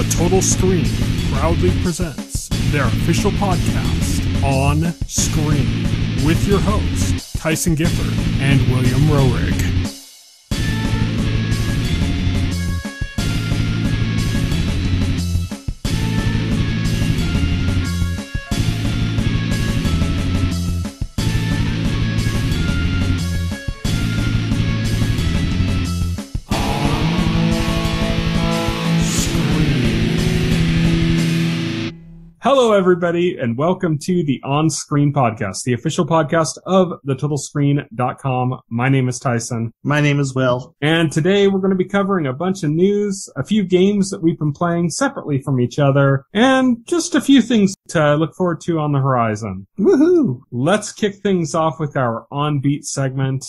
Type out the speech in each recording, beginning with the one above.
The Total Screen proudly presents their official podcast, On Screen, with your hosts, Tyson Gifford and William Roerig. Hello, everybody, and welcome to the On-Screen podcast, the official podcast of thetotalscreen.com. My name is Tyson. My name is Will. And today we're going to be covering a bunch of news, a few games that we've been playing separately from each other, and just a few things to look forward to on the horizon. Woohoo! Let's kick things off with our OnBeat segment.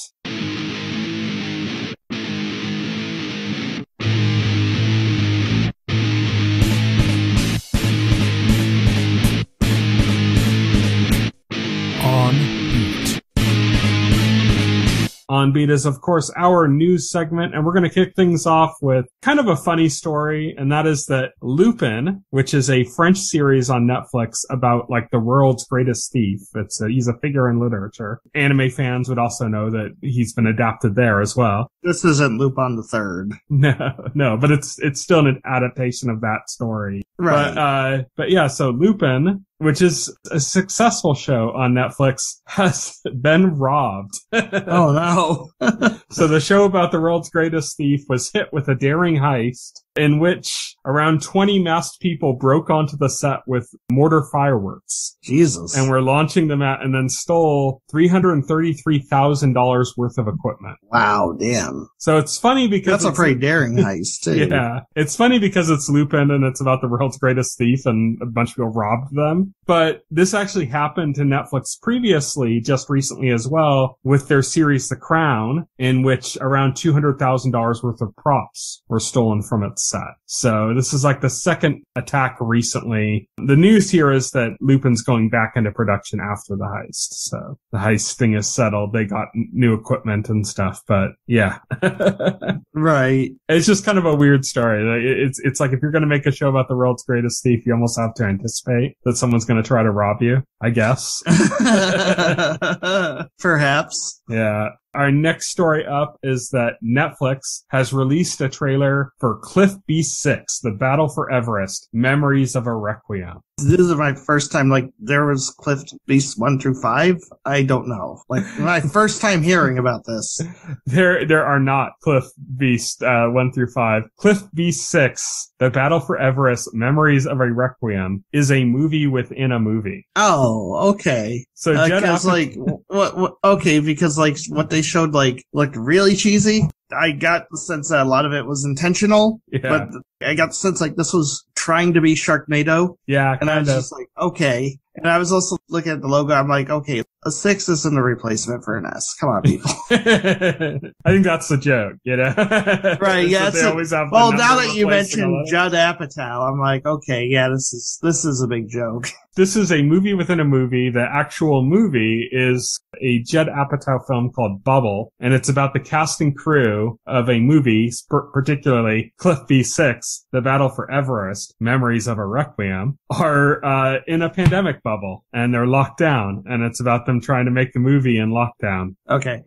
OnBeat is, of course, our news segment, and we're going to kick things off with kind of a funny story, and that is that Lupin, which is a French series on Netflix about, like, the world's greatest thief. He's a figure in literature. Anime fans would also know that he's been adapted there as well. This isn't Lupin the Third. No, but it's still an adaptation of that story. Right. But yeah, so Lupin, which is a successful show on Netflix, has been robbed. Oh no. So the show about the world's greatest thief was hit with a daring heist in which around 20 masked people broke onto the set with mortar fireworks. Jesus. And were launching them and then stole $333,000 worth of equipment. Wow, damn. So it's funny because that's a pretty daring heist, too. Yeah. It's funny because it's Lupin and it's about the world's greatest thief and a bunch of people robbed them. But this actually happened to Netflix previously, just recently as well, with their series The Crown, in which around $200,000 worth of props were stolen from its set. So this is like the second attack recently. The news here is that Lupin's going back into production after the heist. So the heist thing is settled. They got new equipment and stuff, but yeah. Right. It's just kind of a weird story. It's like if you're going to make a show about the world's greatest thief, you almost have to anticipate that someone's going to try to rob you, I guess. Perhaps. Yeah. Our next story up is that Netflix has released a trailer for Cliff B6, The Battle for Everest, Memories of a Requiem. This is my first time, like, there was Cliff Beast 1 through 5? I don't know. Like, my first time hearing about this. There are not Cliff Beast 1 through 5. Cliff Beast 6, The Battle for Everest, Memories of a Requiem, is a movie within a movie. Oh, okay. So like, what, okay, because, like, what they showed, like, looked really cheesy. I got the sense that a lot of it was intentional, but I got the sense like this was trying to be Sharknado. Yeah, and I was just like, okay. And I was also looking at the logo. I'm like, okay, a 6 isn't the replacement for an S. Come on, people. I think that's the joke, you know? Right, yeah. They always have well, now that you mentioned Judd Apatow, I'm like, okay, yeah, this is a big joke. This is a movie within a movie. The actual movie is a Judd Apatow film called Bubble, and it's about the cast and crew of a movie, particularly Cliff B6, The Battle for Everest, Memories of a Requiem, are in a pandemic bubble, and they're locked down, and it's about them trying to make the movie in lockdown. Okay.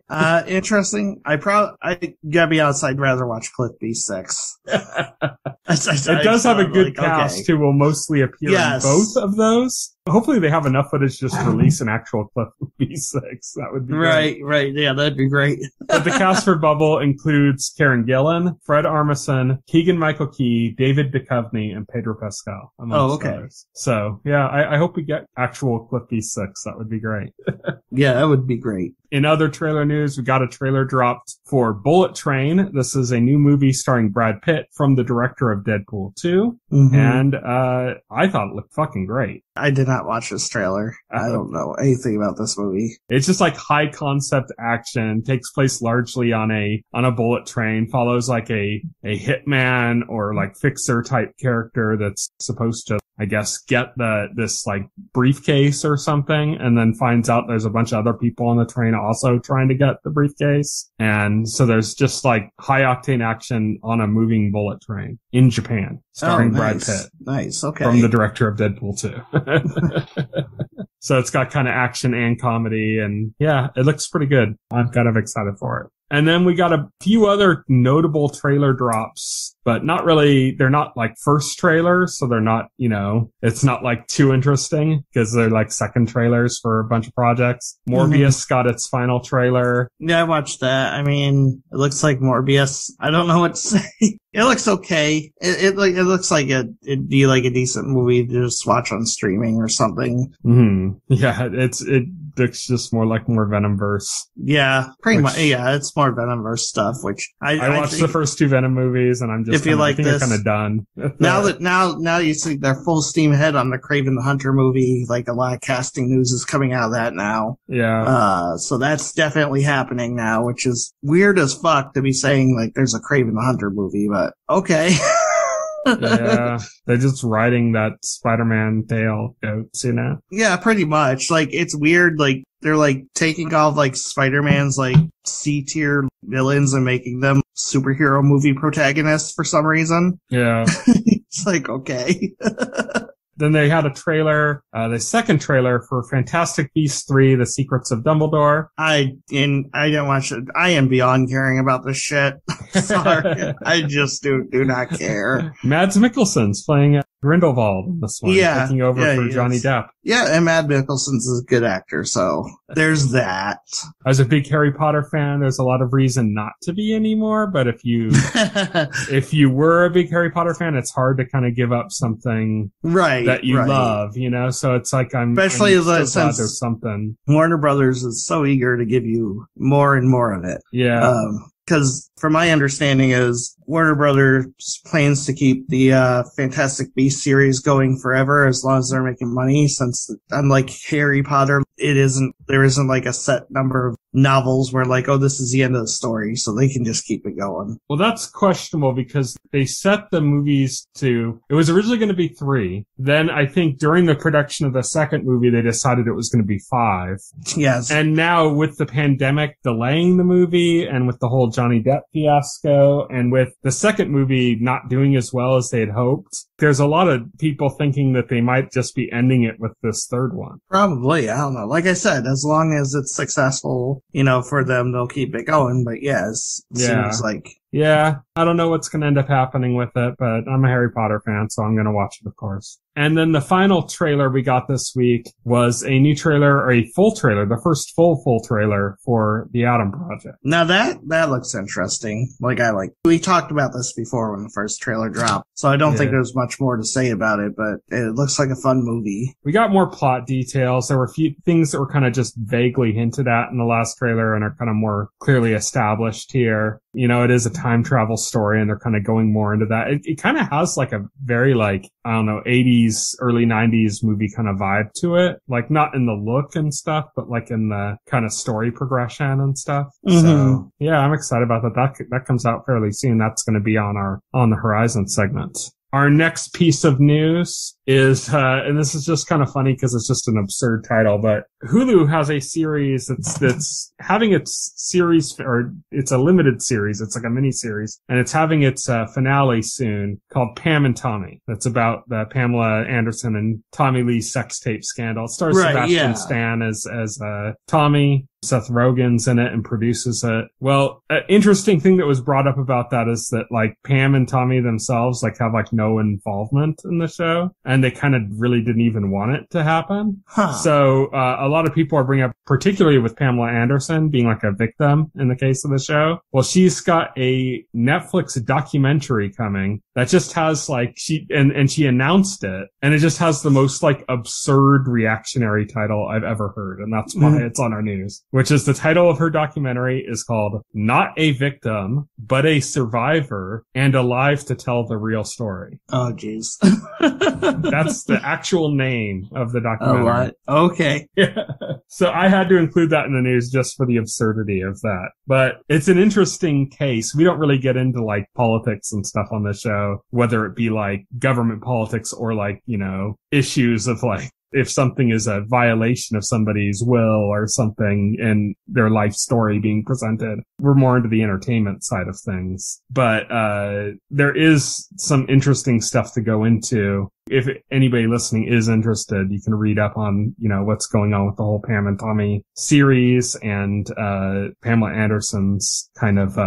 Interesting. I gotta be honest, I'd rather watch Cliff B6. It does have a good cast who will mostly appear in both of those. Hopefully they have enough footage just to release an actual Cliff B6. That would be great. Right. Yeah, that'd be great. But the cast for Bubble includes Karen Gillan, Fred Armisen, Keegan-Michael Key, David Duchovny, and Pedro Pascal. Others. So, yeah, I hope we get actual Cliff B6. That would be great. Yeah, that would be great. In other trailer news, we got a trailer dropped for Bullet Train. This is a new movie starring Brad Pitt from the director of Deadpool 2. Mm-hmm. And I thought it looked fucking great. I did not watch this trailer. I don't know anything about this movie. It's just like high concept action, takes place largely on a bullet train, follows like a hitman or like fixer type character that's supposed to, I guess, get this like briefcase or something, and then finds out there's a bunch of other people on the train also trying to get the briefcase. And so there's just like high octane action on a moving bullet train in Japan, starring Brad Pitt. Nice. Okay. From the director of Deadpool 2. So it's got kind of action and comedy, and yeah, it looks pretty good. I'm kind of excited for it. And then we got a few other notable trailer drops, but not really, they're not like first trailers, so they're not, it's not like too interesting because they're like second trailers for a bunch of projects. Morbius got its final trailer. Yeah, I watched that. I mean, it looks like Morbius. I don't know what to say. It looks okay. It looks like it'd be like a decent movie to just watch on streaming or something. Yeah, it looks just more like more Venomverse. Yeah, pretty much. Yeah, it's more Venomverse stuff, which I watched the first two Venom movies, and I'm just I think I'm kind of done. Now you see they're full steam ahead on the Kraven the Hunter movie. Like a lot of casting news is coming out of that now. Yeah. So that's definitely happening now, which is weird as fuck to be saying like there's a Kraven the Hunter movie, but okay. Yeah, they're just riding that Spider-Man tail goats, Yeah, pretty much. Like, it's weird, like, they're, like, taking off, like, Spider-Man's, like, C-tier villains and making them superhero movie protagonists for some reason. Yeah. It's like, okay. Then they had a trailer, the second trailer for Fantastic Beasts 3, The Secrets of Dumbledore. I didn't watch it. I am beyond caring about this shit. Sorry. I just do not care. Mads Mikkelsen's playing Grindelwald in this one, taking over for Johnny Depp. Yeah, and Mads Mikkelsen's a good actor, so there's that. I was a big Harry Potter fan. There's a lot of reason not to be anymore, but if you were a big Harry Potter fan, it's hard to kind of give up something that you love, so it's like especially I'm so glad there's something. Warner Brothers is so eager to give you more and more of it. Yeah. Because from my understanding is Warner Brothers plans to keep the Fantastic Beasts series going forever as long as they're making money, since unlike Harry Potter, there isn't like a set number of novels where like, oh, this is the end of the story, so they can just keep it going. Well, that's questionable because they set the movies it was originally going to be 3. Then I think during the production of the second movie, they decided it was going to be 5. Yes. And now with the pandemic delaying the movie and with the whole Johnny Depp fiasco and with the second movie not doing as well as they had hoped, there's a lot of people thinking that they might just be ending it with this third one. Probably. I don't know. Like I said, as long as it's successful, for them, they'll keep it going. But yes, it seems like... Yeah, I don't know what's going to end up happening with it, but I'm a Harry Potter fan, so I'm going to watch it, of course. And then the final trailer we got this week was a new trailer, or a full trailer, the first full trailer for The Atom Project. Now that looks interesting. We talked about this before when the first trailer dropped, so I don't think there's much more to say about it, but it looks like a fun movie. We got more plot details. There were a few things that were kind of just vaguely hinted at in the last trailer and are kind of more clearly established here. It is a time travel story, and they're kind of going more into that. It kind of has like a very 80s, early 90s movie kind of vibe to it. Like not in the look and stuff, but like in the kind of story progression and stuff. Mm-hmm. So yeah, I'm excited about that. That comes out fairly soon. That's going to be on the Horizon segment. Our next piece of news is, and this is just kind of funny because it's just an absurd title, but Hulu has a series that's having its series, or it's a limited series. It's like a mini series, and it's having its finale soon, called Pam and Tommy. That's about the Pamela Anderson and Tommy Lee sex tape scandal. It stars Sebastian Stan as Tommy. Seth Rogen's in it and produces it. Well, an interesting thing that was brought up about that is that like Pam and Tommy themselves have no involvement in the show, and they kind of really didn't even want it to happen. Huh. So a lot of people are bringing up, particularly with Pamela Anderson being like a victim in the case of the show. Well, she's got a Netflix documentary coming that just has like, she announced it, and it just has the most like absurd reactionary title I've ever heard. And that's why it's on our news, which is the title of her documentary is called Not a Victim, but a Survivor and Alive to Tell the Real Story. Oh, jeez. That's the actual name of the documentary. Oh, okay. Yeah. So I had to include that in the news just for the absurdity of that. But it's an interesting case. We don't really get into like politics and stuff on the show, whether it be like government politics or like, you know, issues of like, if something is a violation of somebody's will or something in their life story being presented. We're more into the entertainment side of things. But there is some interesting stuff to go into. If anybody listening is interested, you can read up on, you know, what's going on with the whole Pam and Tommy series and Pamela Anderson's kind of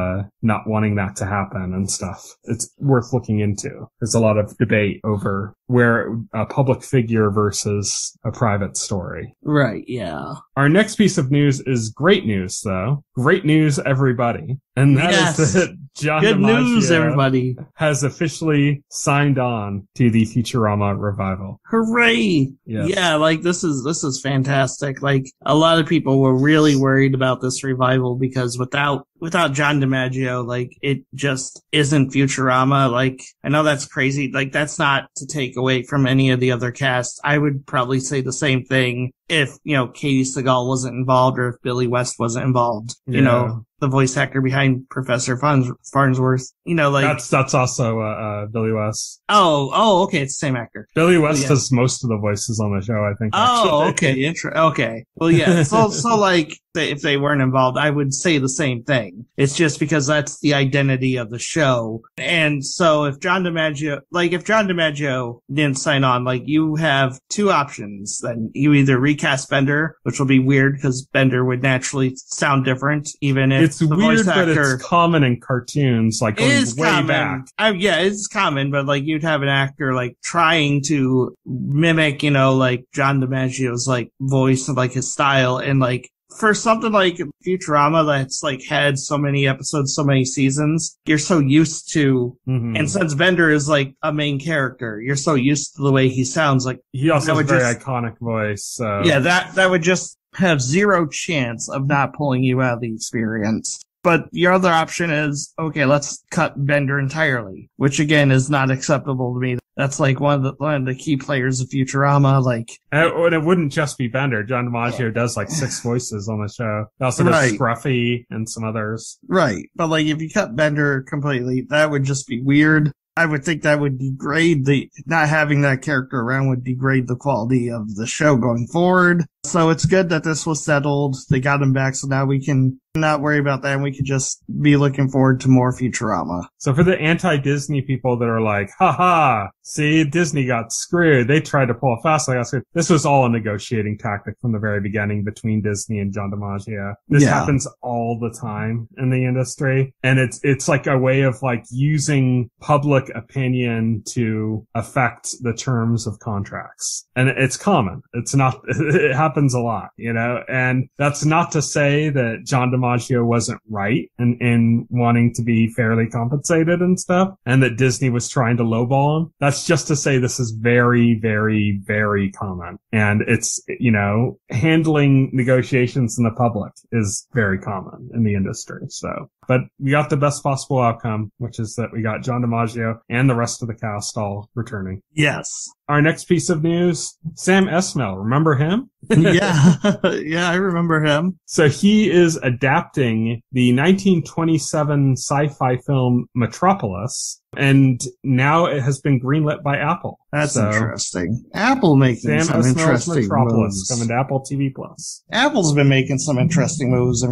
not wanting that to happen and stuff. It's worth looking into. There's a lot of debate over where a public figure versus a private story. Right, yeah. Our next piece of news is great news, though. Great news, everybody. And that is that John Good DiMaggio news, everybody. has officially signed on to the Futurama revival. Hooray! Yes. Yeah, like this is fantastic. Like a lot of people were really worried about this revival because without John DiMaggio, like it just isn't Futurama. Like I know that's crazy. Like that's not to take away from any of the other cast. I would probably say the same thing if, you know, Katie Seagal wasn't involved or if Billy West wasn't involved. Yeah. You know, the voice actor behind Professor Farnsworth. You know, like that's also Billy West. Oh, okay, it's the same actor. Billy West does most of the voices on the show, I think. Oh, actually. okay, okay. Well, yeah. So like, if they weren't involved, I would say the same thing. It's just because that's the identity of the show. And so if John DiMaggio didn't sign on, like you have two options. Then you either recast Bender, which will be weird because Bender would naturally sound different, even if it's the weird, voice actor, but it's common in cartoons, like going way common. Back. Yeah, it's common, but like you'd have an actor like trying to mimic, you know, like John DiMaggio's like voice and like his style, and like for something like Futurama that's like had so many episodes, so many seasons, you're so used to, and since Bender is like a main character, you're so used to the way he sounds. Like he also has a very iconic voice. So. Yeah, that would just have zero chance of not pulling you out of the experience. But your other option is, okay, let's cut Bender entirely, which again is not acceptable to me. That's like one of the key players of Futurama. Like, and it wouldn't just be Bender. John DiMaggio does like 6 voices on the show. He also does Scruffy and some others. Right. But like, if you cut Bender completely, that would just be weird. I would think that would degrade not having that character around would degrade the quality of the show going forward. So it's good that this was settled. They got him back, so now we can not worry about that, and we could just be looking forward to more Futurama. So for the anti-Disney people that are like, haha, see, Disney got screwed. They tried to pull a fast one. This was all a negotiating tactic from the very beginning between Disney and John DiMaggio. This happens all the time in the industry. And it's like a way of like using public opinion to affect the terms of contracts. And it's common. It happens a lot, you know, and that's not to say that John DiMaggio wasn't right in wanting to be fairly compensated and stuff, and that Disney was trying to lowball him. That's just to say this is very, very, very common. And it's, you know, handling negotiations in the public is very common in the industry. So, but we got the best possible outcome, which is that we got John DiMaggio and the rest of the cast all returning. Yes. Our next piece of news, Sam Esmail. Remember him? Yeah. Yeah, I remember him. So he is adapting the 1927 sci-fi film Metropolis, and now it has been greenlit by Apple. That's interesting. Apple making Sam some Esmail's interesting Metropolis moves. coming to Apple TV Plus. Apple's been making some interesting moves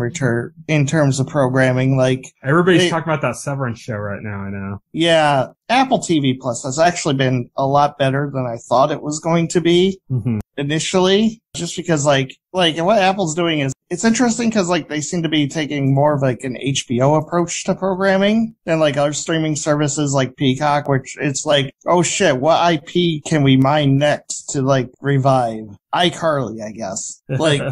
in terms of programming. Like everybody's talking about that Severance show right now. I know. Yeah, Apple TV Plus has actually been a lot better than I thought it was going to be initially. Just because like what Apple's doing is, it's interesting because like they seem to be taking more of like an HBO approach to programming than like other streaming services like Peacock, which it's like, oh shit, what IP can we mine next to like revive? iCarly, I guess. Like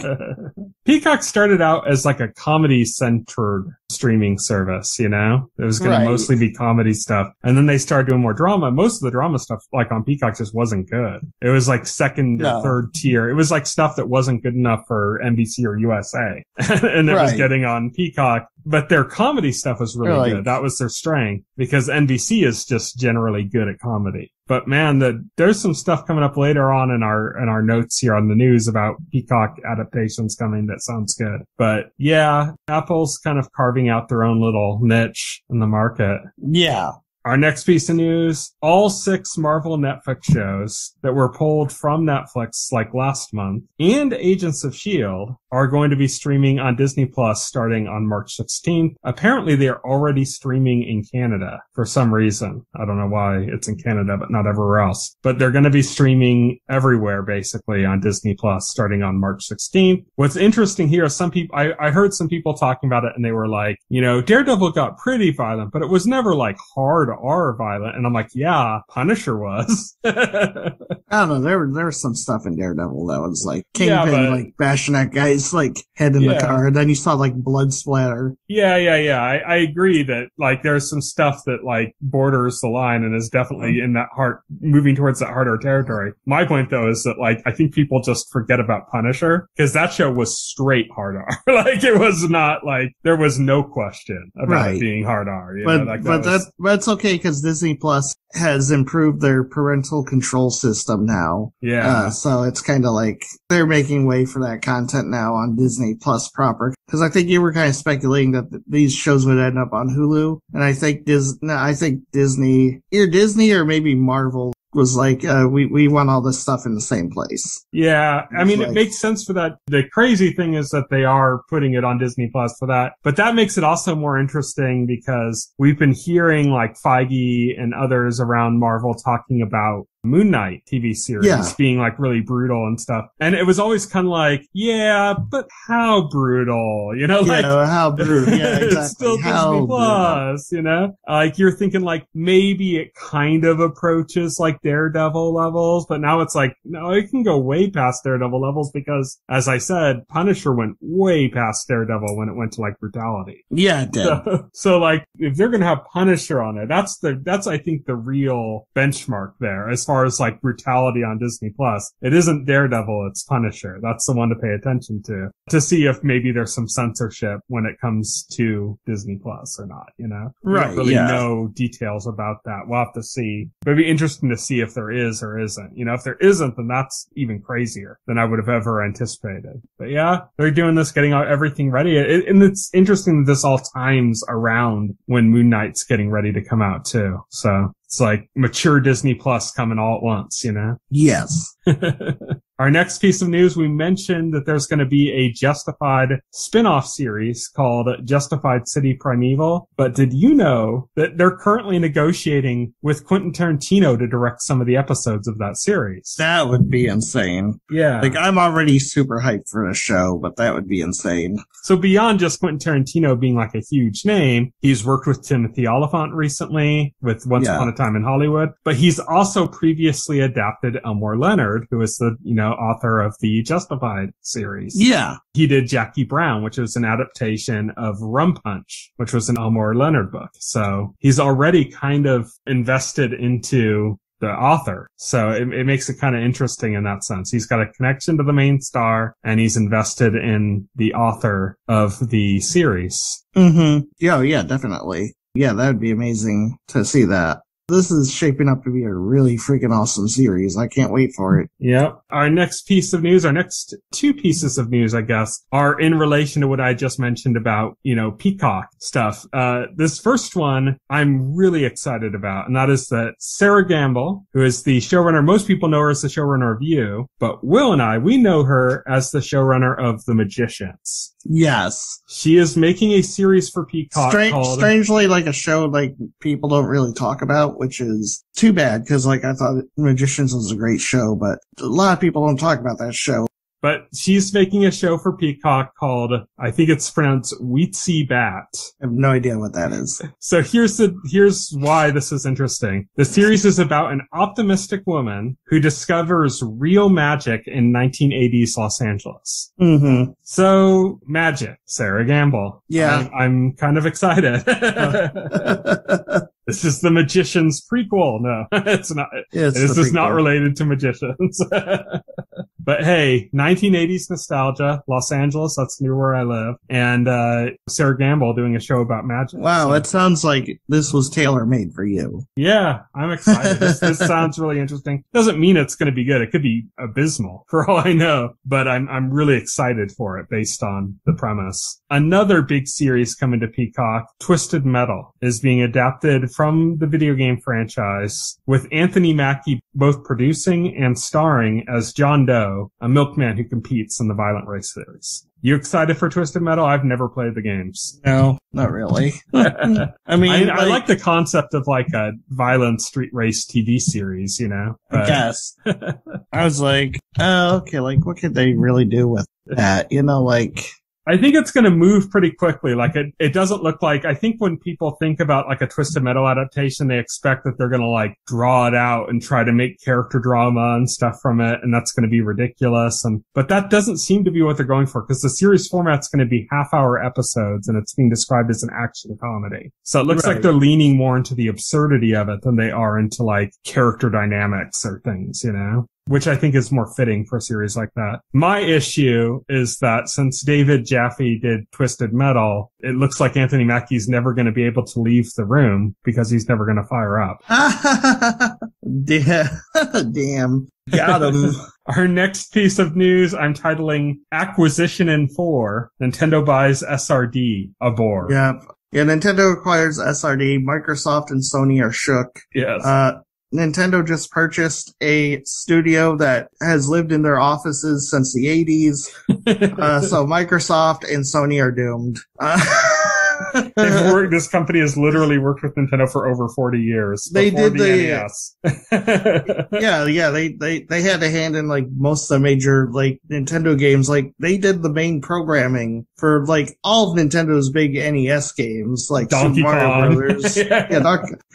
Peacock started out as like a comedy-centered streaming service, you know? It was going to mostly be comedy stuff. And then they started doing more drama. Most of the drama stuff, like on Peacock, just wasn't good. It was like second or third tier. It was like stuff that wasn't good enough for NBC or USA. And it was getting on Peacock. But their comedy stuff was really good. That was their strength, because NBC is just generally good at comedy. But man, there's some stuff coming up later on in our notes here on the news about Peacock adaptations coming that sounds good. But yeah, Apple's kind of carving out their own little niche in the market. Yeah. Our next piece of news, all 6 Marvel Netflix shows that were pulled from Netflix like last month and Agents of S.H.I.E.L.D. are going to be streaming on Disney Plus starting on March 16th. Apparently they are already streaming in Canada for some reason. I don't know why it's in Canada, but not everywhere else. But they're going to be streaming everywhere basically on Disney Plus starting on March 16th. What's interesting here is some people, I heard some people talking about it and they were like, you know, Daredevil got pretty violent, but it was never like hard R violent. And I'm like, yeah, Punisher was. I don't know. There was some stuff in Daredevil that was like Kingpin, like bashing that guy's like head in the car. And then you saw like blood splatter. Yeah. I agree that like there's some stuff that like borders the line and is definitely in that moving towards that harder territory. My point though is that like I think people just forget about Punisher because that show was straight hard R. Like it was not like there was no question about it being hard R. That's okay because Disney Plus has improved their parental control system now. Yeah. So it's kind of like they're making way for that content now on Disney Plus proper. Because I think you were kind of speculating that these shows would end up on Hulu, and I think Disney, either Disney or maybe Marvel was like, we want all this stuff in the same place. Yeah. I mean, it makes sense for that. The crazy thing is that they are putting it on Disney Plus for that, but that makes it also more interesting because we've been hearing like Feige and others around Marvel talking about Moon Knight TV series being like really brutal and stuff. And it was always kind of like, yeah, but how brutal, you know, like how brutal. Yeah, exactly. It's still Disney Plus, you know, like you're thinking like maybe it kind of approaches like Daredevil levels, but now it's like, no, it can go way past Daredevil levels because as I said, Punisher went way past Daredevil when it went to like brutality. Yeah, it did. So like if they're going to have Punisher on it, that's I think the real benchmark there as far as like brutality on Disney Plus. It isn't Daredevil, it's Punisher. That's the one to pay attention to see if maybe there's some censorship when it comes to Disney Plus or not, you know? We don't really know details about that. We'll have to see. But it'd be interesting to see if there is or isn't. You know, if there isn't, then that's even crazier than I would have ever anticipated. But yeah, they're doing this, getting out everything ready. And it's interesting that this all times around when Moon Knight's getting ready to come out too. So it's like mature Disney Plus coming all at once, you know? Yes. Our next piece of news, we mentioned that there's going to be a Justified spin-off series called Justified City Primeval. But did you know that they're currently negotiating with Quentin Tarantino to direct some of the episodes of that series? That would be insane. Yeah. Like, I'm already super hyped for the show, but that would be insane. So beyond just Quentin Tarantino being like a huge name, he's worked with Timothy Olyphant recently with Once Upon a Time in Hollywood, but he's also previously adapted Elmore Leonard, who is the, you know, author of the Justified series. Yeah. He did Jackie Brown, which was an adaptation of Rum Punch, which was an Elmore Leonard book. So he's already kind of invested into the author. So it makes it kind of interesting in that sense. He's got a connection to the main star and he's invested in the author of the series. Mm-hmm. Yeah, definitely. Yeah, that would be amazing to see that. This is shaping up to be a really freaking awesome series. I can't wait for it. Yep. Our next piece of news, our next 2 pieces of news, I guess, are in relation to what I just mentioned about, you know, Peacock stuff. This first one I'm really excited about, and that is that Sarah Gamble, who is the showrunner, most people know her as the showrunner of You, but Will and I, we know her as the showrunner of The Magicians. Yes. She is making a series for Peacock called... Strangely, like a show like people don't really talk about, which is too bad, because like I thought Magicians was a great show, but a lot of people don't talk about that show. But she's making a show for Peacock called, I think it's pronounced Weetsy Bat. I have no idea what that is. So here's why this is interesting. The series is about an optimistic woman who discovers real magic in 1980s Los Angeles. Mm-hmm. So, magic, Sarah Gamble. Yeah. I'm kind of excited. This is the Magician's prequel. No, it's not. This is not related to magicians. But hey, 1980s nostalgia, Los Angeles, that's near where I live. And Sarah Gamble doing a show about magic. Wow, it sounds like this was tailor-made for you. Yeah, I'm excited. This sounds really interesting. Doesn't mean it's going to be good. It could be abysmal for all I know. But I'm really excited for it based on the premise. Another big series coming to Peacock, Twisted Metal, is being adapted from the video game franchise, with Anthony Mackie both producing and starring as John Doe, a milkman who competes in the Violent Race series. You excited for Twisted Metal? I've never played the games. No, not really. I mean, I like the concept of like a violent street race TV series, you know? I guess. I was like, oh, okay, like, what could they really do with that? You know, like... I think it's going to move pretty quickly. Like it doesn't look like, I think when people think about like a Twisted Metal adaptation, they expect that they're going to like draw it out and try to make character drama and stuff from it. And that's going to be ridiculous. But that doesn't seem to be what they're going for, because the series format's going to be half-hour episodes and it's being described as an action comedy. So it looks like they're leaning more into the absurdity of it than they are into like character dynamics or things, you know? Which I think is more fitting for a series like that. My issue is that since David Jaffe did Twisted Metal, it looks like Anthony Mackie's never going to be able to leave the room because he's never going to fire up. Damn. Got him. Our next piece of news I'm titling Acquisition in 4. Nintendo buys SRD aboard. Yep. Yeah, Nintendo acquires SRD. Microsoft and Sony are shook. Yes. Nintendo just purchased a studio that has lived in their offices since the 80s. So Microsoft and Sony are doomed. This company has literally worked with Nintendo for over 40 years. They did the NES. They had a hand in like most of the major like Nintendo games. Like they did the main programming for like all of Nintendo's big NES games, like Donkey Super Mario Kong. Brothers.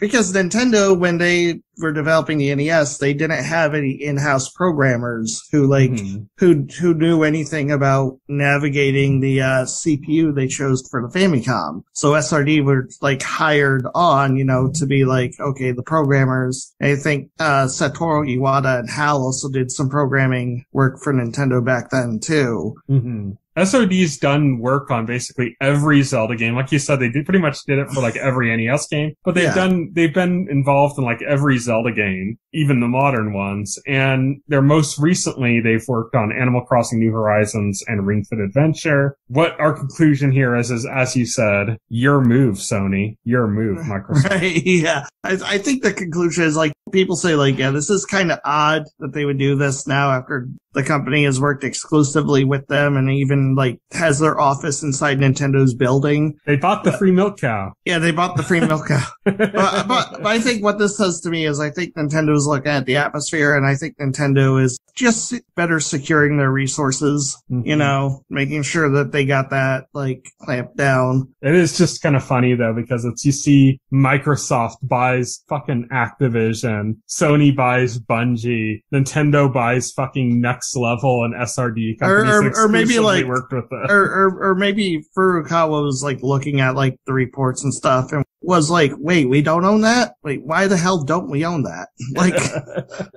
Because Nintendo, when they were developing the NES, they didn't have any in-house programmers who like who knew anything about navigating the CPU they chose for the Famicom. So SRD were like hired on, you know, to be like, okay, the programmers. And I think Satoru Iwata and HAL also did some programming work for Nintendo back then too. Mm-hmm. SOD's done work on basically every Zelda game. Like you said, they pretty much did it for like every NES game, but they've been involved in like every Zelda game, even the modern ones. And most recently, they've worked on Animal Crossing New Horizons and Ring Fit Adventure. What our conclusion here is, as you said, your move, Sony, your move, Microsoft. Right, yeah. I think the conclusion is like, people say like, yeah, this is kind of odd that they would do this now after the company has worked exclusively with them and even like has their office inside Nintendo's building. They bought the free milk cow. Yeah, they bought the free milk cow. But I think what this says to me is I think Nintendo's looking at the atmosphere, and I think Nintendo is just better securing their resources, you know, making sure that they got that like clamped down. It is just kind of funny though, because you see Microsoft buys fucking Activision, Sony buys Bungie, Nintendo buys fucking Next Level and SRD companies or maybe like worked with them. Or maybe Furukawa was like looking at like the reports and stuff and was like, wait, we don't own that? Wait, why the hell don't we own that? Like,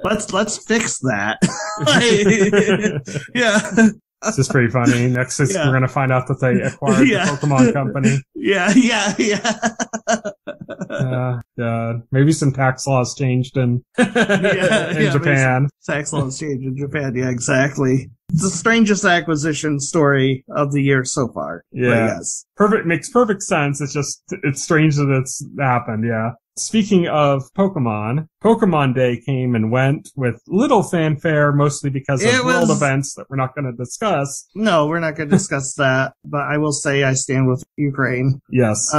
let's fix that. Yeah. It's just pretty funny. Next is we're gonna find out that they acquired the Pokemon company. Yeah. God. Maybe some tax laws changed in Japan. Tax laws changed in Japan. Yeah, exactly. It's the strangest acquisition story of the year so far. Yeah. Yes. Makes perfect sense. It's strange that it's happened. Yeah. Speaking of Pokemon Day came and went with little fanfare, mostly because of world events that we're not going to discuss. No, we're not going to discuss that, but I will say I stand with Ukraine. Yes.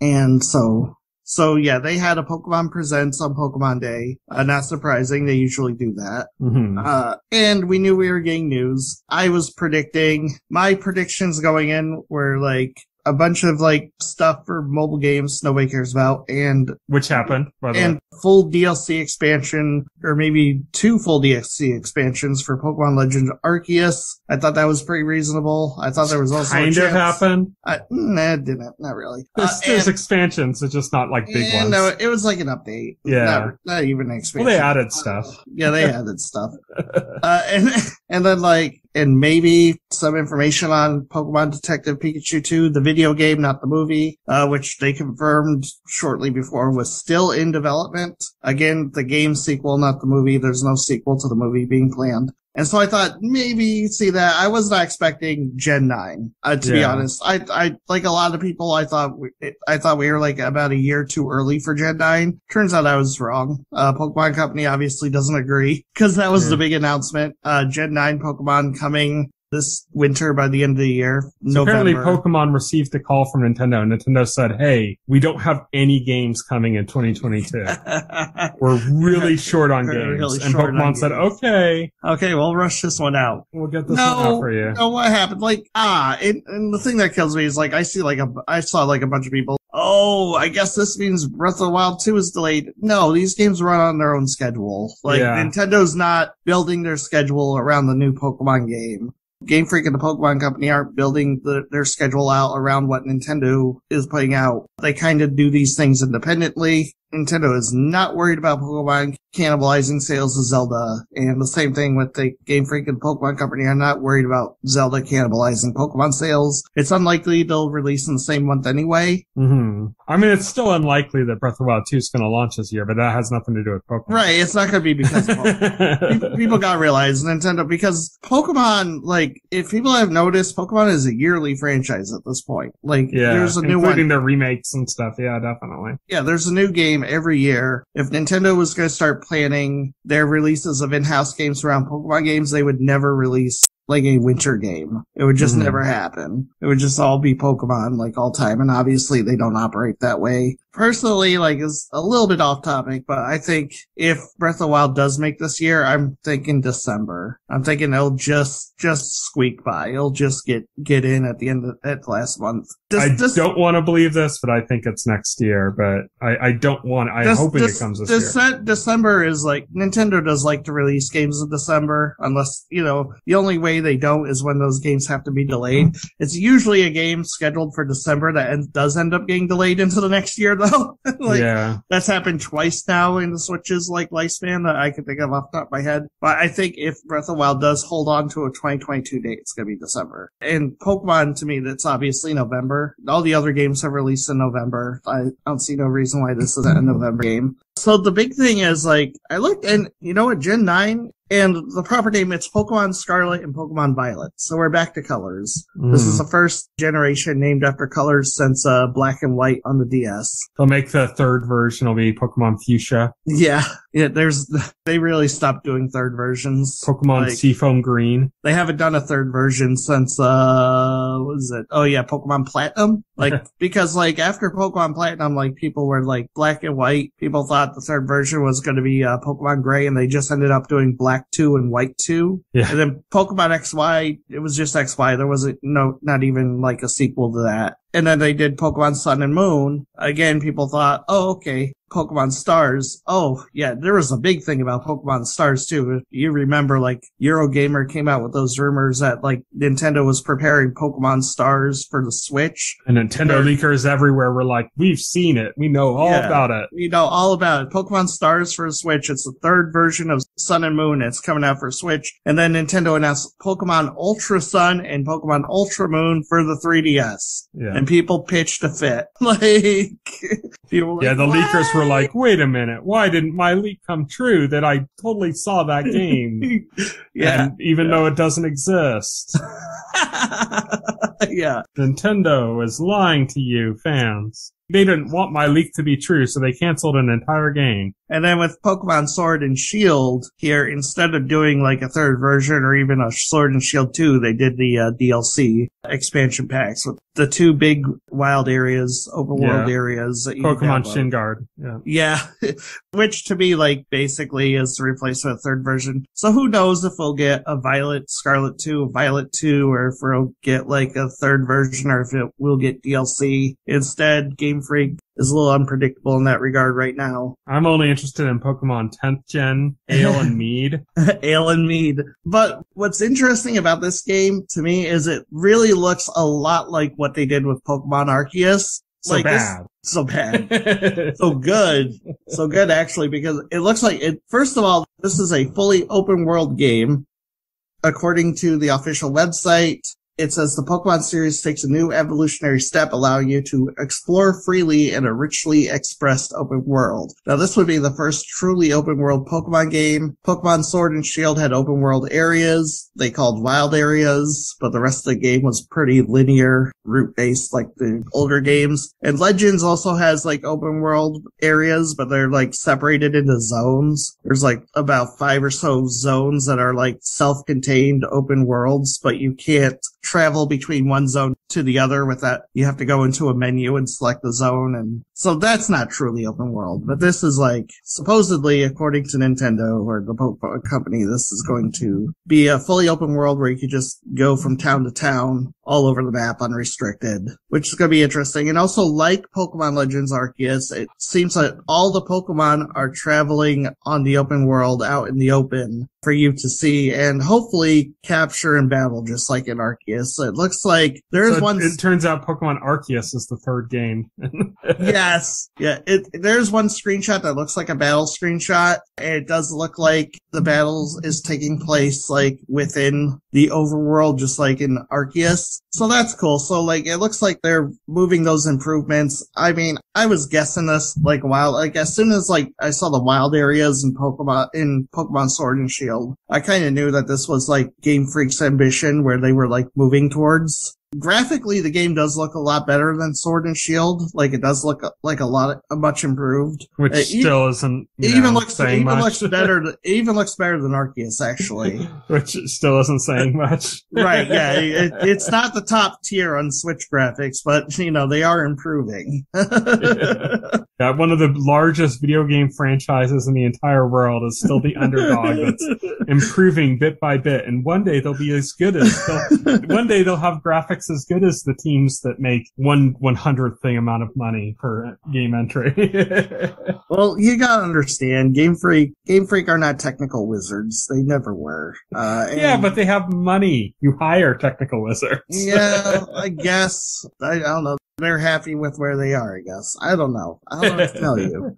And so So yeah, they had a Pokemon Presents on Pokemon Day. Not surprising. They usually do that. Mm-hmm. And we knew we were getting news. My predictions going in were like, a bunch of like stuff for mobile games nobody cares about, and which happened, by the way. Full DLC expansion, or maybe 2 full DLC expansions for Pokemon Legends Arceus. I thought that was pretty reasonable. I thought there was also kind of happened. Nah, it didn't. Not really. There's expansions, it's just not like big ones. No, it was like an update. Yeah, not even an expansion. Well, they added stuff. Yeah, they added stuff. And then like, and maybe some information on Pokemon Detective Pikachu 2, the video game, not the movie, which they confirmed shortly before was still in development. Again, the game sequel, not the movie. There's no sequel to the movie being planned. And so I thought maybe see that. I was not expecting Gen 9, to be honest. I like a lot of people, I thought we were like about a year too early for Gen 9. Turns out I was wrong. Pokemon Company obviously doesn't agree because that was the big announcement. Gen 9 Pokemon coming this winter by the end of the year. So November. apparently Pokemon received a call from Nintendo. Nintendo said, hey, we don't have any games coming in 2022. We're really short on games. Really and Pokemon said, okay, we'll rush this one out. We'll get this one out for you. No, what happened? Like, and the thing that kills me is like, I saw like a bunch of people, oh, I guess this means Breath of the Wild 2 is delayed. No, these games run on their own schedule. Like, Nintendo's not building their schedule around the new Pokemon game. Game Freak and the Pokemon Company aren't building their schedule out around what Nintendo is putting out. They kind of do these things independently. Nintendo is not worried about Pokemon cannibalizing sales of Zelda, and the same thing with the Game Freak and Pokemon Company are not worried about Zelda cannibalizing Pokemon sales. It's unlikely they'll release in the same month anyway. Mm-hmm. I mean, it's still unlikely that Breath of the Wild 2 is going to launch this year, but that has nothing to do with Pokemon. Right, it's not going to be because of Pokemon. People gotta realize Nintendo, because Pokemon, like, if people have noticed, Pokemon is a yearly franchise at this point. Like, there's a new one. Including their remakes and stuff, yeah, definitely. Yeah, there's a new game every year. If Nintendo was going to start planning their releases of in-house games around Pokemon games, they would never release like a winter game. It would just never happen. It would just all be Pokemon like all time, and obviously they don't operate that way. Personally, like, it's a little bit off topic, but I think if Breath of the Wild does make this year, I'm thinking December. I'm thinking it'll just squeak by. It'll just get in at the end of at last month. I don't want to believe this, but I think it's next year, but I'm hoping it comes this year. December is like, Nintendo does like to release games in December, unless, the only way they don't is when those games have to be delayed. It's usually a game scheduled for December that does end up getting delayed into the next year, though. That's happened twice now in the Switch's like lifespan that I can think of off the top of my head. But I think if Breath of the Wild does hold on to a 2022 date, it's going to be December. And Pokemon, to me, that's obviously November. All the other games have released in November. I don't see no reason why this isn't a November game. So the big thing is, like, I looked, and you know what, Gen 9, and the proper name, it's Pokemon Scarlet and Pokemon Violet. So we're back to colors. This is the first generation named after colors since Black and White on the DS. They'll make the third version will be Pokemon Fuchsia. Yeah, they really stopped doing third versions. Pokemon Seafoam Green. They haven't done a third version since, what is it? Oh yeah, Pokemon Platinum. Like, because like after Pokemon Platinum, like people were like Black and White. People thought the third version was going to be Pokemon Gray, and they just ended up doing Black 2 and White 2. Yeah. And then Pokemon XY, it was just XY. There wasn't not even like a sequel to that. And then they did Pokemon Sun and Moon. Again, people thought, oh, okay, Pokemon Stars. Oh, yeah, there was a big thing about Pokemon Stars, too. If you remember, like, Eurogamer came out with those rumors that, like, Nintendo was preparing Pokemon Stars for the Switch. And Nintendo leakers everywhere were like, we've seen it. We know all about it. We know all about it. Pokemon Stars for the Switch. It's the third version of Sun and Moon. It's coming out for Switch. And then Nintendo announced Pokemon Ultra Sun and Pokemon Ultra Moon for the 3DS. Yeah. And people pitched a fit. The leakers were like, wait a minute, why didn't my leak come true that I totally saw that game? And even though it doesn't exist. Yeah. Nintendo is lying to you, fans. They didn't want my leak to be true, so they canceled an entire game. And then with Pokemon Sword and Shield here, instead of doing like a third version or even a Sword and Shield 2, they did the DLC expansion packs with the two big wild areas, open world areas. That you Pokemon Shin Guard. Yeah. Which to me, like, basically is the replacement of third version. So who knows if we'll get a Violet, Scarlet 2, a Violet 2, or if we'll get like a third version, or if we'll get DLC. Instead, Game Freak is a little unpredictable in that regard right now. I'm only interested in Pokemon 10th Gen, Ale and Mead. Ale and Mead. But what's interesting about this game, to me, is it really looks a lot like what they did with Pokemon Arceus. So like bad. So bad. So good. So good, actually, because it looks like it. First of all, this is a fully open world game. According to the official website, it says the Pokemon series takes a new evolutionary step, allowing you to explore freely in a richly expressed open world. Now, this would be the first truly open world Pokemon game. Pokemon Sword and Shield had open world areas they called wild areas, but the rest of the game was pretty linear, route-based like the older games. And Legends also has like open world areas, but they're like separated into zones. There's like about 5 or so zones that are like self-contained open worlds, but you can't travel between one zone to the other with that. You have to go into a menu and select the zone. And so that's not truly open world, but this is like supposedly, according to Nintendo or the Pokemon company, this is going to be a fully open world where you can just go from town to town all over the map unrestricted, which is going to be interesting. And also, like Pokemon Legends Arceus, it seems that all the Pokemon are traveling on the open world out in the open for you to see and hopefully capture and battle just like in Arceus. So it looks like there's one. It turns out Pokemon Arceus is the third game. Yes. Yeah. There's one screenshot that looks like a battle screenshot. And it does look like the battles is taking place like within the overworld, just like in Arceus. So that's cool. So like, it looks like they're moving those improvements. I mean, I was guessing this like a while, like as soon as like I saw the wild areas in Pokemon Sword and Shield, I kind of knew that this was like Game Freak's ambition where they were like moving towards. Graphically, the game does look a lot better than Sword and Shield. Like, it does look like much improved. Which still isn't, looks better than Arceus, actually. Which still isn't saying much. Right, yeah. It's not the top tier on Switch graphics, but, they are improving. Yeah, one of the largest video game franchises in the entire world is still the underdog that's improving bit by bit. And one day they'll be as good as, one day they'll have graphics as good as the teams that make 1/100th thing amount of money per game entry. Well, you gotta understand, Game Freak are not technical wizards. They never were. Yeah, but they have money. You hire technical wizards. Yeah, I guess. I don't know. They're happy with where they are, I guess. I don't know. I don't know what to tell you.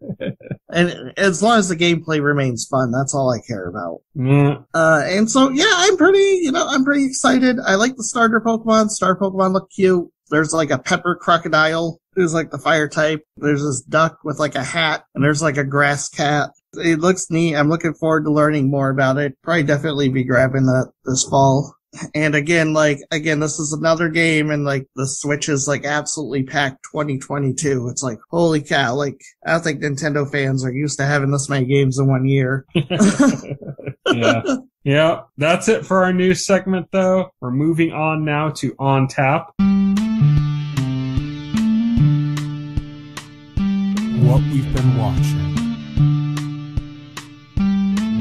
And as long as the gameplay remains fun, that's all I care about. Yeah. And so, yeah, I'm pretty excited. I like the starter Pokemon. Star Pokemon look cute. There's like a pepper crocodile who's like the fire type. There's this duck with like a hat, and there's like a grass cat. It looks neat. I'm looking forward to learning more about it. Probably definitely be grabbing that this fall. And again, this is another game, and like the Switch is like absolutely packed 2022. It's like, holy cow, like I don't think Nintendo fans are used to having this many games in one year. Yeah. Yeah. That's it for our news segment though. We're moving on now to On Tap. What we've been watching.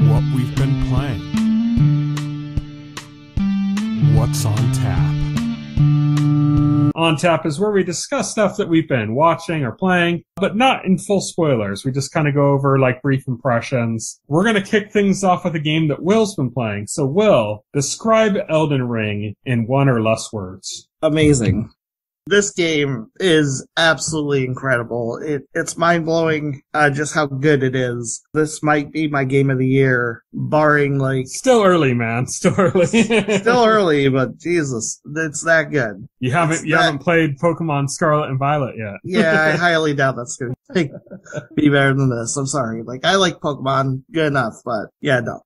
What we've been playing. What's on tap? On Tap is where we discuss stuff that we've been watching or playing, but not in full spoilers. We just kind of go over like brief impressions. We're going to kick things off with a game that Will's been playing. So Will, describe Elden Ring in one or less words. Amazing. This game is absolutely incredible. It's mind-blowing just how good it is. This might be my game of the year, barring like... Still early, man. Still early. Still early, but Jesus, it's that good. You haven't played Pokemon Scarlet and Violet yet. Yeah, I highly doubt that's going to be better than this. I'm sorry. Like, I like Pokemon good enough, but yeah, no.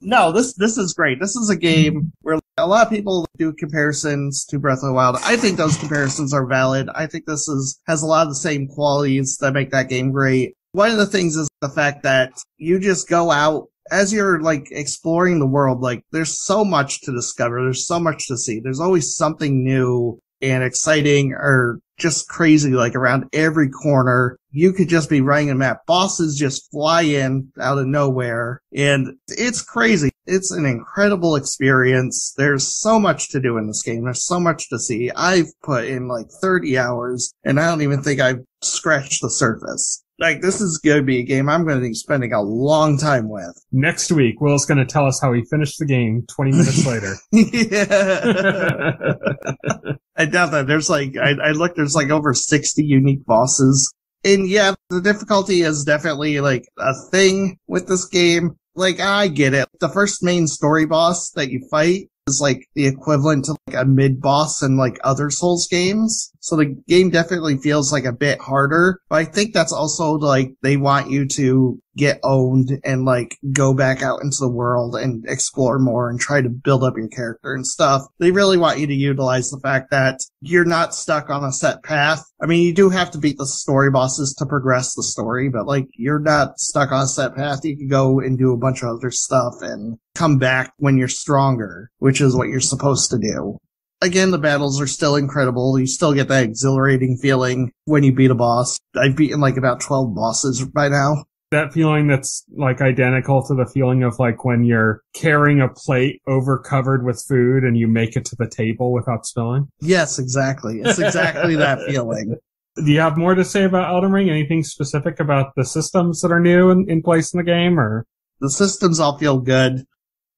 No, this is great. This is a game where a lot of people do comparisons to Breath of the Wild. I think those comparisons are valid. I think this has a lot of the same qualities that make that game great. One of the things is the fact that you just go out as you're like exploring the world. Like there's so much to discover. There's so much to see. There's always something new and exciting or just crazy, like around every corner. You could just be running a map. Bosses just fly in out of nowhere, and it's crazy. It's an incredible experience. There's so much to do in this game. There's so much to see. I've put in like 30 hours, and I don't even think I've scratched the surface. Like, this is going to be a game I'm going to be spending a long time with. Next week, Will's going to tell us how he finished the game 20 minutes later. Yeah. I doubt that. There's like, I looked, there's like over 60 unique bosses. And yeah, the difficulty is definitely like a thing with this game. Like, I get it. The first main story boss that you fight is like the equivalent to like a mid-boss in like other Souls games. So the game definitely feels like a bit harder. But I think that's also like they want you to get owned and like go back out into the world and explore more and try to build up your character and stuff. They really want you to utilize the fact that you're not stuck on a set path. I mean, you do have to beat the story bosses to progress the story, but like you're not stuck on a set path. You can go and do a bunch of other stuff and come back when you're stronger, which is what you're supposed to do. Again, the battles are still incredible. You still get that exhilarating feeling when you beat a boss. I've beaten like about 12 bosses by now. That feeling that's like identical to the feeling of like when you're carrying a plate over covered with food and you make it to the table without spilling. Yes, exactly. It's exactly that feeling. Do you have more to say about Elden Ring? Anything specific about the systems that are new in place in the game, or? The systems all feel good.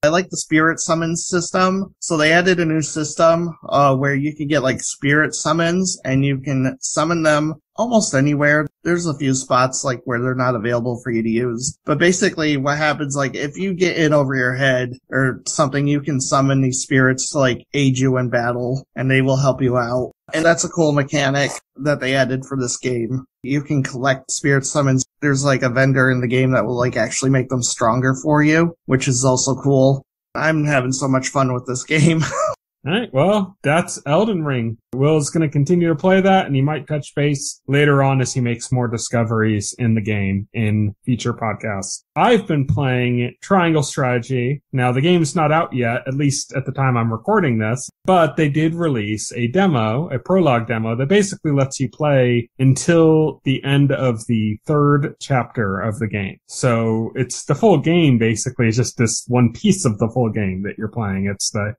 I like the spirit summon system. So they added a new system, where you can get like spirit summons and you can summon them almost anywhere. There's a few spots like where they're not available for you to use. But basically what happens, like if you get in over your head or something, you can summon these spirits to like aid you in battle and they will help you out. And that's a cool mechanic that they added for this game. You can collect spirit summons. There's like a vendor in the game that will like actually make them stronger for you, which is also cool. I'm having so much fun with this game. All right, well, that's Elden Ring. Will's going to continue to play that, and he might touch base later on as he makes more discoveries in the game in future podcasts. I've been playing Triangle Strategy. Now, the game's not out yet, at least at the time I'm recording this, but they did release a demo, a prologue demo, that basically lets you play until the end of the third chapter of the game. So it's the full game, basically. It's just this one piece of the full game that you're playing.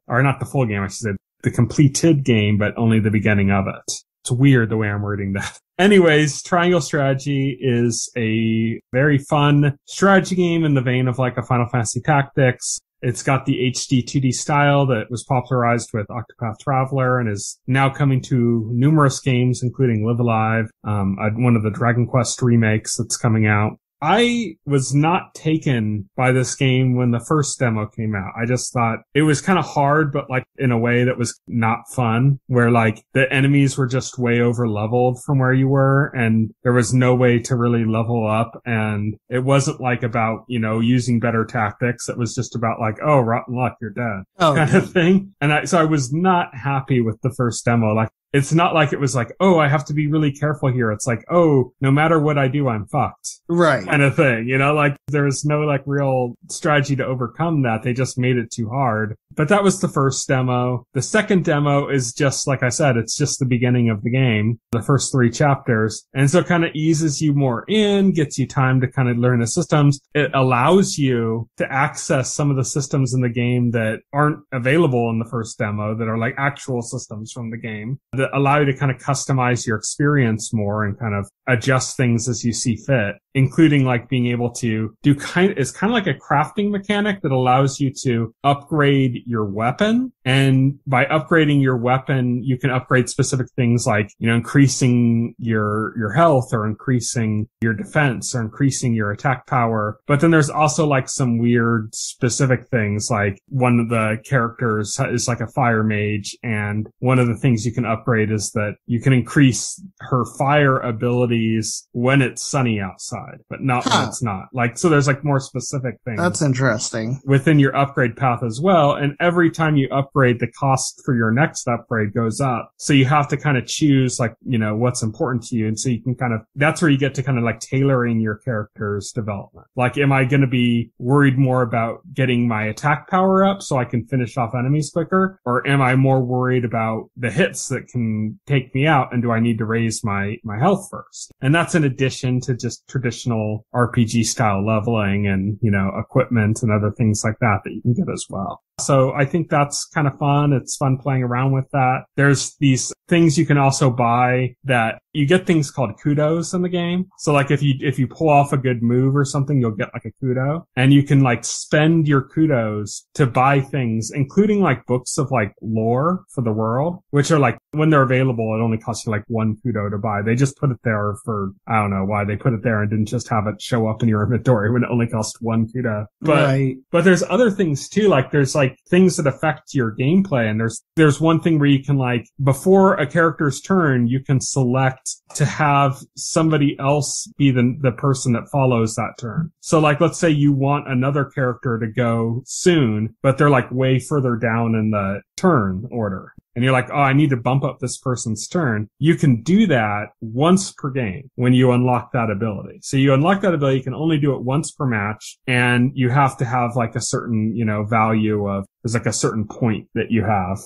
Or not the full game, I should say, the completed game, but only the beginning of it. It's weird the way I'm wording that. Anyways, Triangle Strategy is a very fun strategy game in the vein of like a Final Fantasy Tactics. It's got the HD 2D style that was popularized with Octopath Traveler and is now coming to numerous games, including Live Alive, one of the Dragon Quest remakes that's coming out. I was not taken by this game when the first demo came out. I just thought it was kind of hard, but like in a way that was not fun, where like the enemies were just way over leveled from where you were and there was no way to really level up. And it wasn't like about, using better tactics. It was just about like, oh, rotten luck, you're dead kind of thing. And so I was not happy with the first demo. Like, it's not like it was like, oh, I have to be really careful here. It's like, oh, no matter what I do, I'm fucked. Right. Kind of thing. Like there was no like real strategy to overcome that. They just made it too hard. But that was the first demo. The second demo is just, like I said, it's just the beginning of the game, the first 3 chapters. And so it kind of eases you more in, gets you time to kind of learn the systems. It allows you to access some of the systems in the game that aren't available in the first demo, that are like actual systems from the game, that allow you to kind of customize your experience more and kind of adjust things as you see fit, including like being able to do it's kind of like a crafting mechanic that allows you to upgrade your weapon. And by upgrading your weapon, you can upgrade specific things like, increasing your health or increasing your defense or increasing your attack power. But then there's also like some weird specific things, like one of the characters is like a fire mage, and one of the things you can upgrade is that you can increase her fire abilities when it's sunny outside, but not when it's not. Like, so there's like more specific things. That's interesting. Within your upgrade path as well. And every time you upgrade, the cost for your next upgrade goes up. So you have to kind of choose like, what's important to you. And so you can that's where you get to kind of like tailoring your character's development. Like, am I going to be worried more about getting my attack power up so I can finish off enemies quicker? Or am I more worried about the hits that can take me out? And do I need to raise my health first? And that's in addition to just traditional RPG style leveling and, equipment and other things like that you can get as well. So I think that's kind of fun. It's fun playing around with that. There's these things you can also buy that you get things called kudos in the game. So like if you pull off a good move or something, you'll get like a kudo, and you can like spend your kudos to buy things, including like books of like lore for the world, which are like, when they're available, it only costs you like 1 kudo to buy. They just put it there for, I don't know why they put it there and didn't just have it show up in your inventory when it only costs 1 kudo. But there's other things too. Like there's like things that affect your gameplay. And there's one thing where you can like, before a character's turn, you can select to have somebody else be the person that follows that turn. So like, let's say you want another character to go soon, but they're like way further down in the turn order. And you're like, oh, I need to bump up this person's turn. You can do that once per game when you unlock that ability. So you unlock that ability, you can only do it once per match, and you have to have like a certain, value of, there's like a certain point that you have,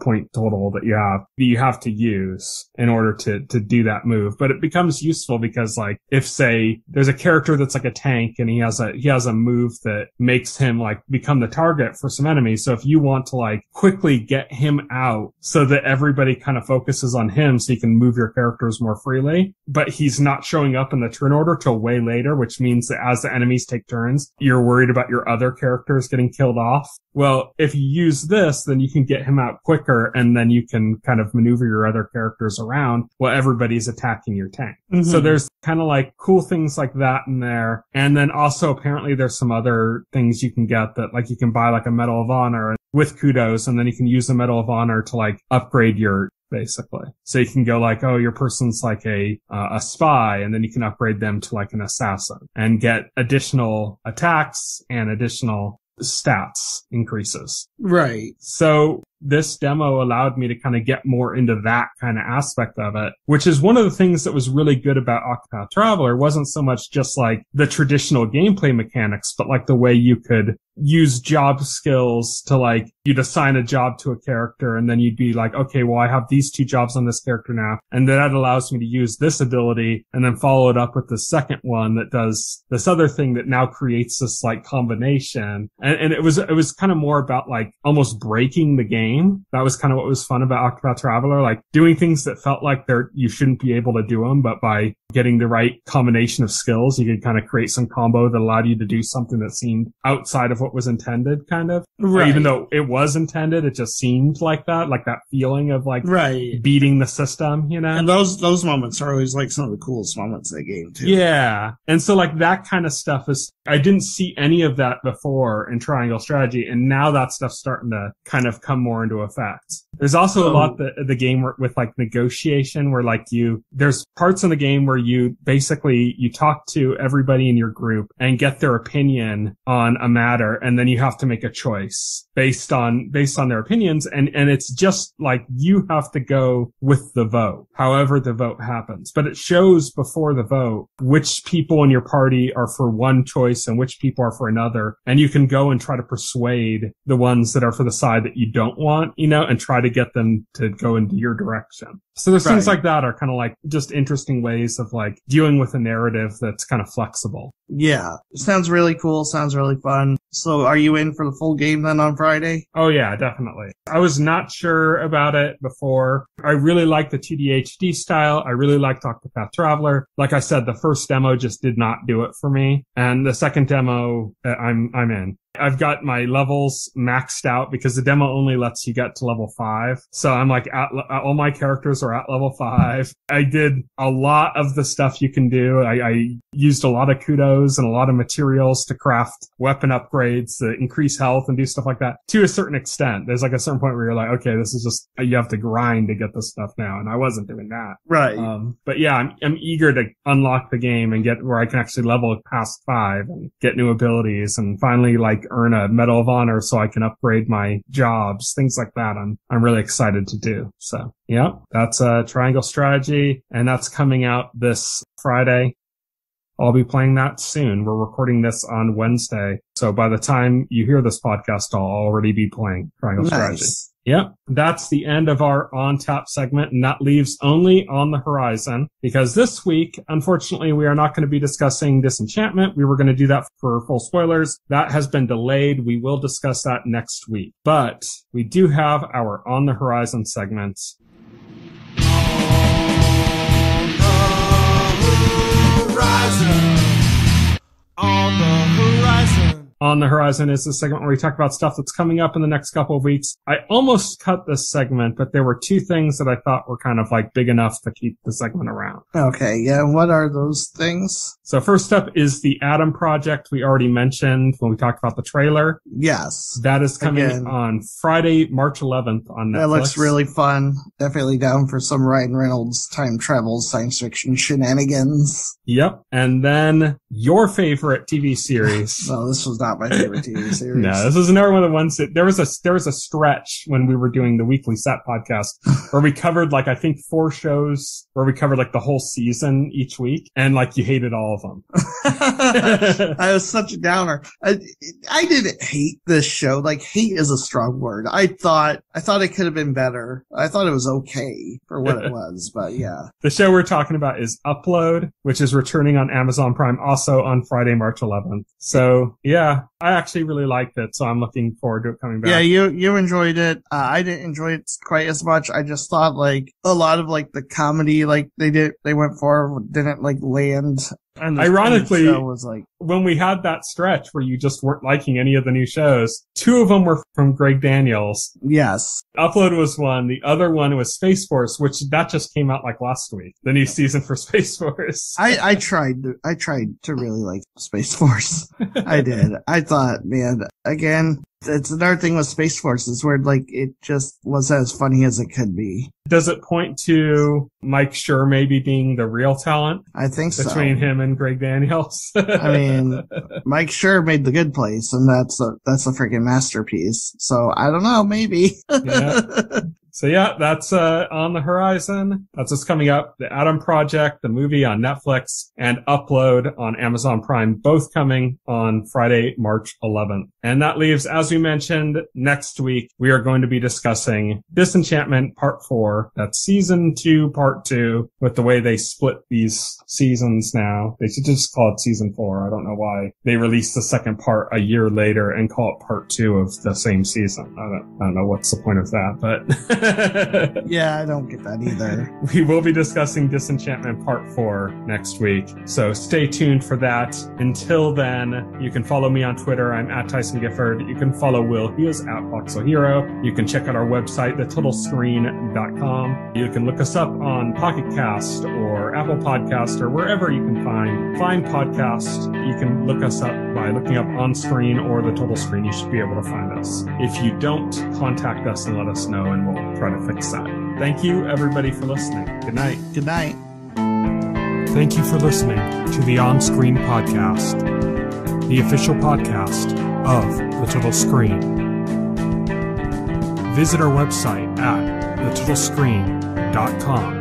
point total that you have to use in order to do that move. But it becomes useful because like, if say there's a character that's like a tank and he has a move that makes him like become the target for some enemies. So if you want to like quickly get him out so that everybody kind of focuses on him so you can move your characters more freely, but he's not showing up in the turn order till way later, which means that as the enemies take turns, you're worried about your other characters getting killed off. Well, if you use this, then you can get him out quicker, and then you can kind of maneuver your other characters around while everybody's attacking your tank. Mm-hmm. So there's kind of like cool things like that in there. And then also apparently there's some other things you can get that like you can buy like a Medal of Honor with kudos, and then you can use the Medal of Honor to like upgrade basically. So you can go like, oh, your person's like a spy, and then you can upgrade them to like an assassin and get additional attacks and additional stats increases. Right. So this demo allowed me to kind of get more into that kind of aspect of it, which is one of the things that was really good about Octopath Traveler. It wasn't so much just like the traditional gameplay mechanics, but like the way you could use job skills to like, you'd assign a job to a character, and then you'd be like, okay, well, I have these 2 jobs on this character now, and that allows me to use this ability and then follow it up with the second one that does this other thing that now creates this like combination. And it was kind of more about like almost breaking the game. That was kind of what was fun about Octopath Traveler, like doing things that felt like you shouldn't be able to do them, but by getting the right combination of skills, you could kind of create some combo that allowed you to do something that seemed outside of what was intended, kind of. Right. Even though it was intended, it just seemed like that feeling of like beating the system, And those moments are always like some of the coolest moments in the game too. Yeah. And so like that kind of stuff I didn't see any of that before in Triangle Strategy, and now that stuff's starting to kind of come more into effect. There's also a lot that the game with like negotiation, where like there's parts in the game where you talk to everybody in your group and get their opinion on a matter, and then you have to make a choice based on their opinions, and it's just like you have to go with the vote, however the vote happens. But it shows before the vote which people in your party are for one choice and which people are for another, and you can go and try to persuade the ones that are for the side that you don't want, and try to get them to go into your direction. So there's things like that are kind of like just interesting ways of like dealing with a narrative that's kind of flexible. Yeah. Sounds really cool. Sounds really fun. So are you in for the full game then on Friday? Oh yeah, definitely. I was not sure about it before. I really like the 2D HD style. I really liked Octopath Traveler. Like I said, the first demo just did not do it for me. And the second demo, I'm in. I've got my levels maxed out because the demo only lets you get to level 5. So I'm like, all my characters are at level 5. I did a lot of the stuff you can do. I used a lot of kudos and a lot of materials to craft weapon upgrades to increase health and do stuff like that to a certain extent. There's like a certain point where you're like, okay, this is just, you have to grind to get this stuff now. And I wasn't doing that. Right. But yeah, I'm eager to unlock the game and get where I can actually level past 5 and get new abilities and finally like earn a Medal of Honor so I can upgrade my jobs, things like that. I'm really excited to do. So yeah, that's Triangle Strategy, and that's coming out this Friday. I'll be playing that soon. We're recording this on Wednesday. So by the time you hear this podcast, I'll already be playing Triangle Strategy. Yep. That's the end of our On Tap segment, and that leaves only On the Horizon, because this week, unfortunately, we are not going to be discussing Disenchantment. We were going to do that for full spoilers. That has been delayed. We will discuss that next week. But we do have our On the Horizon segment. On the Horizon. On the Horizon is the segment where we talk about stuff that's coming up in the next couple of weeks. I almost cut this segment, but there were two things that I thought were kind of like big enough to keep the segment around. Okay, yeah. What are those things? So first up is the Adam Project we already mentioned when we talked about the trailer. Yes. That is coming on Friday, March 11th on Netflix. That looks really fun. Definitely down for some Ryan Reynolds time travel science fiction shenanigans. Yep. And then your favorite TV series. Well, this was not my favorite TV series. No, this is another one of the ones that there was a stretch when we were doing the Weekly Set podcast where we covered like, I think 4 shows where we covered like the whole season each week, and like you hated all of them. I was such a downer. I didn't hate this show. Like, hate is a strong word. I thought it could have been better. I thought it was okay for what it was, but yeah. The show we're talking about is Upload, which is returning on Amazon Prime also on Friday, March 11th. So yeah, I actually really liked it, so I'm looking forward to it coming back. Yeah, you enjoyed it. I didn't enjoy it quite as much. I just thought like a lot of like the comedy like they went for didn't like land. And ironically, show was like, when we had that stretch where you just weren't liking any of the new shows, 2 of them were from Greg Daniels. Yes. Upload was one. The other one was Space Force, which that just came out like last week. The new season for Space Force. I tried to really like Space Force. I did. I thought, man, again, it's another thing with Space Force is where like it just wasn't as funny as it could be. Does it point to Mike Schur maybe being the real talent? I think so. Between him and Greg Daniels. I mean, Mike Schur made The Good Place, and that's a freaking masterpiece. So I don't know, maybe. Yeah. So yeah, that's On the Horizon. That's what's coming up. The Adam Project, the movie on Netflix, and Upload on Amazon Prime, both coming on Friday, March 11th. And that leaves, as we mentioned, next week, we are going to be discussing Disenchantment Part 4. That's Season 2, Part 2, with the way they split these seasons now. They should just call it Season 4. I don't know why they released the second part a year later and call it Part 2 of the same season. I don't know what's the point of that, but... Yeah, I don't get that either. We will be discussing Disenchantment Part 4 next week, so stay tuned for that. Until then, you can follow me on Twitter. I'm at Tyson Gifford. You can follow Will. He is at Voxel Hero. You can check out our website, thetotalscreen.com. You can look us up on Pocket Cast or Apple Podcast or wherever you can find podcasts. You can look us up by looking up OnScreen or The Total Screen. You should be able to find us. If you don't, contact us and let us know, and we'll try to fix that. Thank you, everybody, for listening. Good night. Good night. Thank you for listening to the OnScreen podcast, the official podcast of The Total Screen. Visit our website at thetotalscreen.com.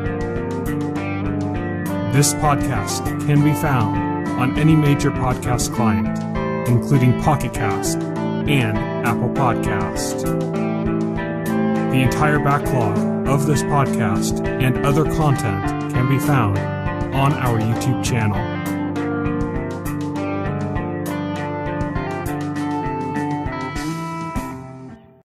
This podcast can be found on any major podcast client, including Pocket Cast and Apple Podcast. The entire backlog of this podcast and other content can be found on our YouTube channel.